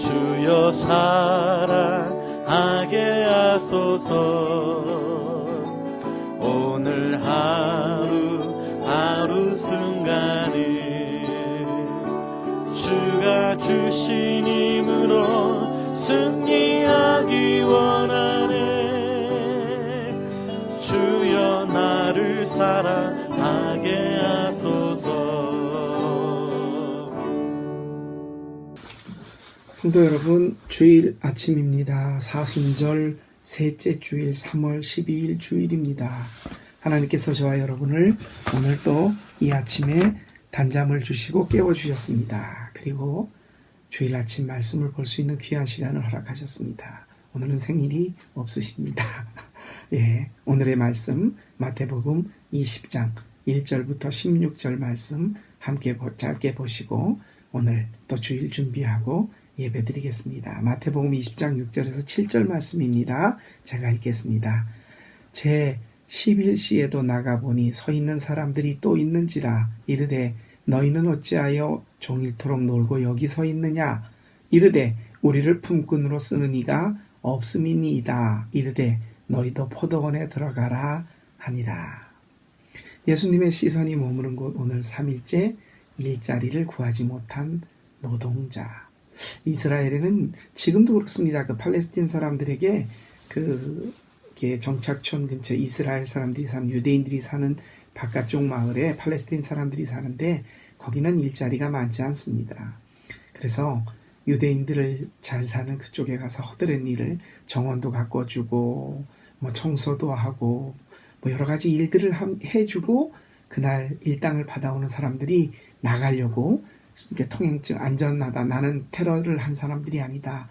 주여 사랑하게 하소서. 오늘 하루 순간을 주가 주신 힘으로 승리하기 원하네. 주여 나를 사랑하게 하소서. 성도 여러분, 주일 아침입니다. 사순절 셋째 주일 3월 12일 주일입니다. 하나님께서 저와 여러분을 오늘 또 이 아침에 단잠을 주시고 깨워주셨습니다. 그리고 주일 아침 말씀을 볼 수 있는 귀한 시간을 허락하셨습니다. 오늘은 생일이 없으십니다. 예, 오늘의 말씀 마태복음 20장 1절부터 16절 말씀 함께 짧게 보시고 오늘 또 주일 준비하고 예배드리겠습니다. 마태복음 20장 6절에서 7절 말씀입니다. 제가 읽겠습니다. 제 11시에도 나가보니 서 있는 사람들이 또 있는지라. 이르되 너희는 어찌하여 종일토록 놀고 여기 서 있느냐. 이르되 우리를 품꾼으로 쓰는 이가 없음이니이다. 이르되 너희도 포도원에 들어가라 하니라. 예수님의 시선이 머무는 곳, 오늘 3일째 일자리를 구하지 못한 노동자. 이스라엘에는 지금도 그렇습니다. 그 팔레스틴 사람들에게 정착촌 근처 이스라엘 사람들이 사는, 유대인들이 사는 바깥쪽 마을에 팔레스틴 사람들이 사는데 거기는 일자리가 많지 않습니다. 그래서 유대인들을 잘 사는 그쪽에 가서 허드렛 일을 정원도 가꿔주고 뭐 청소도 하고 뭐 여러 가지 일들을 해주고 그날 일당을 받아오는 사람들이 나가려고 통행증 안전하다, 나는 테러를 한 사람들이 아니다.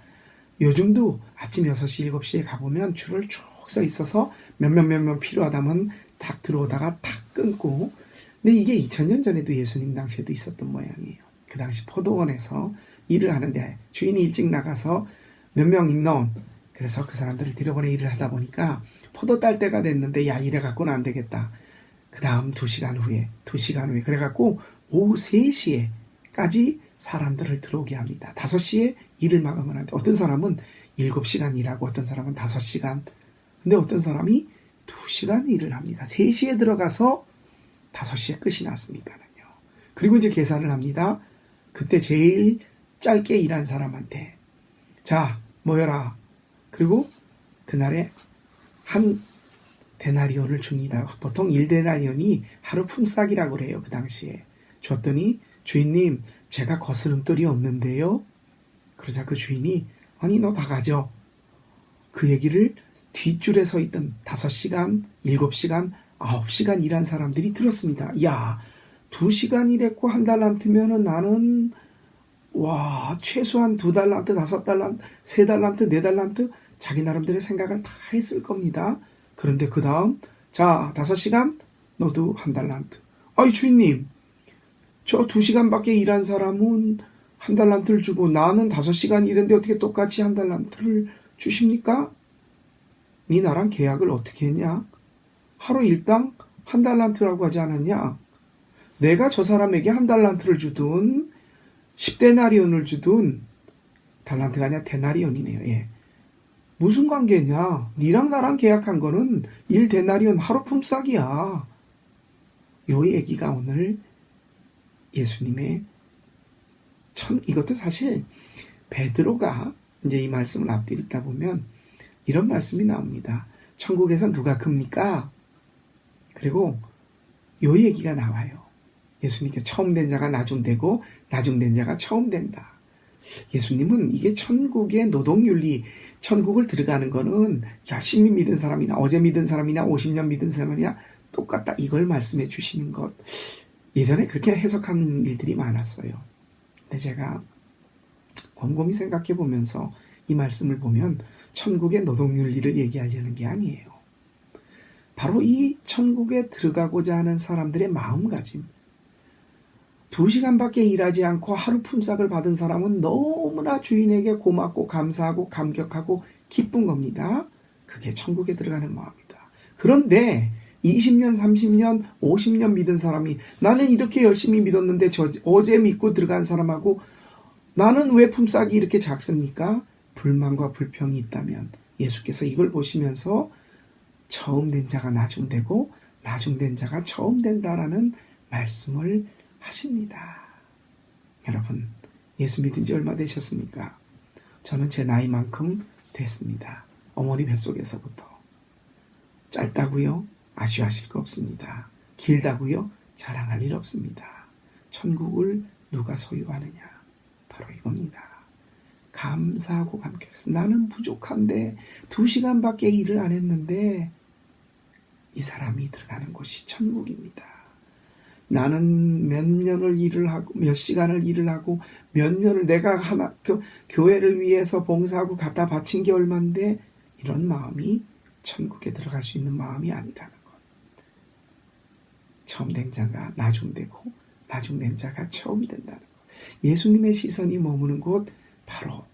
요즘도 아침 6시 7시에 가보면 줄을 쭉 서 있어서 몇몇 필요하다면 탁 들어오다가 탁 끊고. 근데 이게 2000년 전에도 예수님 당시에도 있었던 모양이에요. 그 당시 포도원에서 일을 하는데 주인이 일찍 나가서 몇 명 인원, 그래서 그 사람들을 들여보내 일을 하다 보니까 포도 딸 때가 됐는데 야, 이래갖고는 안 되겠다. 그 다음 2시간 후에 그래갖고 오후 3시에까지 사람들을 들어오게 합니다. 5시에 일을 마감을 하는데 어떤 사람은 7시간 일하고 어떤 사람은 5시간, 근데 어떤 사람이 2시간 일을 합니다. 3시에 들어가서 5시에 끝이 났으니까는요. 그리고 이제 계산을 합니다. 그때 제일 짧게 일한 사람한테 자, 모여라. 그리고 그날에 한 데나리온을 줍니다. 보통 1데나리온이 하루 품삯이라고 그래요. 그 당시에. 줬더니 주인님, 제가 거스름돌이 없는데요. 그러자 그 주인이 아니 너 다 가져. 그 얘기를 뒷줄에 서 있던 5시간, 7시간, 9시간 일한 사람들이 들었습니다. 야, 2시간 일했고 한 달란트면은 나는 최소한 2달란트, 5달란트, 3달란트, 4달란트 자기 나름대로 생각을 다 했을 겁니다. 그런데 그 다음 자, 5시간 너도 한 달란트. 아이 주인님, 저 2시간밖에 일한 사람은 한 달란트를 주고 나는 5시간 일했는데 어떻게 똑같이 한 달란트를 주십니까? 네 나랑 계약을 어떻게 했냐? 하루 일당 한 달란트라고 하지 않았냐? 내가 저 사람에게 한 달란트를 주든 10데나리온을 주든, 달란트가 아니라 데나리온이네요. 예. 무슨 관계냐? 니랑 나랑 계약한 거는 1데나리온 하루 품삯이야. 요 얘기가 오늘 예수님의 이것도 사실 베드로가 이제 이 말씀을 앞뒤 읽다 보면 이런 말씀이 나옵니다. 천국에선 누가 큽니까? 그리고 요 얘기가 나와요. 예수님께 처음 된 자가 나중되고 나중된 자가 처음 된다. 예수님은 이게 천국의 노동윤리, 천국을 들어가는 거는 열심히 믿은 사람이나 어제 믿은 사람이나 50년 믿은 사람이나 똑같다, 이걸 말씀해 주시는 것. 예전에 그렇게 해석한 일들이 많았어요. 근데 제가 곰곰이 생각해 보면서 이 말씀을 보면 천국의 노동윤리를 얘기하려는 게 아니에요. 바로 이 천국에 들어가고자 하는 사람들의 마음가짐. 2시간밖에 일하지 않고 하루 품삯을 받은 사람은 너무나 주인에게 고맙고 감사하고 감격하고 기쁜 겁니다. 그게 천국에 들어가는 마음이다. 그런데 20년, 30년, 50년 믿은 사람이 나는 이렇게 열심히 믿었는데 어제 믿고 들어간 사람하고 나는 왜 품삯이 이렇게 작습니까? 불만과 불평이 있다면 예수께서 이걸 보시면서 처음 된 자가 나중되고 나중된 자가 처음 된다라는 말씀을 하십니다. 여러분, 예수 믿은 지 얼마 되셨습니까? 저는 제 나이만큼 됐습니다. 어머니 뱃속에서부터. 짧다고요? 아쉬워하실 거 없습니다. 길다고요? 자랑할 일 없습니다. 천국을 누가 소유하느냐? 바로 이겁니다. 감사하고 감격해서 나는 부족한데 2시간밖에 일을 안 했는데 이 사람이 들어가는 곳이 천국입니다. 나는 몇 년을 일을 하고 몇 시간을 일을 하고 몇 년을 내가 교회를 위해서 봉사하고 갖다 바친 게 얼만데 이런 마음이 천국에 들어갈 수 있는 마음이 아니라는 것. 처음 된 자가 나중되고 나중된 자가 처음 된다는 것. 예수님의 시선이 머무는 곳 바로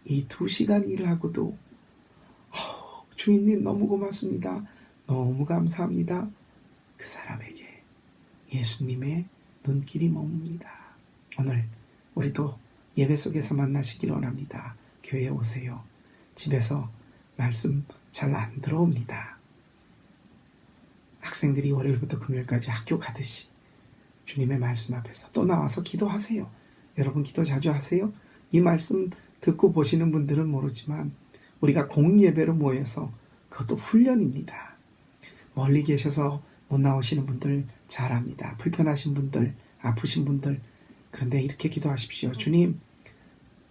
이 2시간 일을 하고도 주인님 너무 고맙습니다. 너무 감사합니다. 그 사람에게 예수님의 눈길이 머뭅니다. 오늘 우리도 예배 속에서 만나시길 원합니다. 교회에 오세요. 집에서 말씀 잘 안 들어옵니다. 학생들이 월요일부터 금요일까지 학교 가듯이 주님의 말씀 앞에서 또 나와서 기도하세요. 여러분 기도 자주 하세요? 이 말씀 듣고 보시는 분들은 모르지만 우리가 공예배로 모여서 그것도 훈련입니다. 멀리 계셔서 못 나오시는 분들 잘 압니다. 불편하신 분들, 아프신 분들. 그런데 이렇게 기도하십시오. 주님,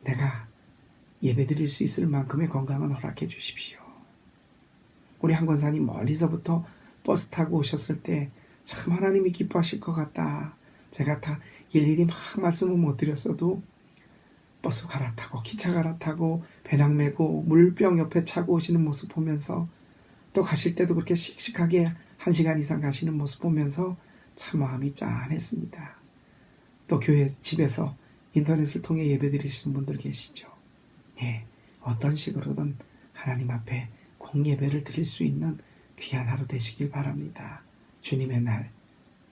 내가 예배 드릴 수 있을 만큼의 건강은 허락해 주십시오. 우리 한 권사님 멀리서부터 버스 타고 오셨을 때 참 하나님이 기뻐하실 것 같다. 제가 다 일일이 막 말씀을 못 드렸어도 버스 갈아타고 기차 갈아타고 배낭 메고 물병 옆에 차고 오시는 모습 보면서 또 가실 때도 그렇게 씩씩하게 1시간 이상 가시는 모습 보면서 참 마음이 짠했습니다. 또 교회 집에서 인터넷을 통해 예배 드리시는 분들 계시죠. 예, 어떤 식으로든 하나님 앞에 공예배를 드릴 수 있는 귀한 하루 되시길 바랍니다. 주님의 날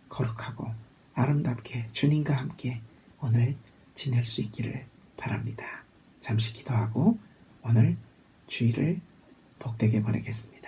거룩하고 아름답게 주님과 함께 오늘 지낼 수 있기를 바랍니다. 잠시 기도하고 오늘 주일을 복되게 보내겠습니다.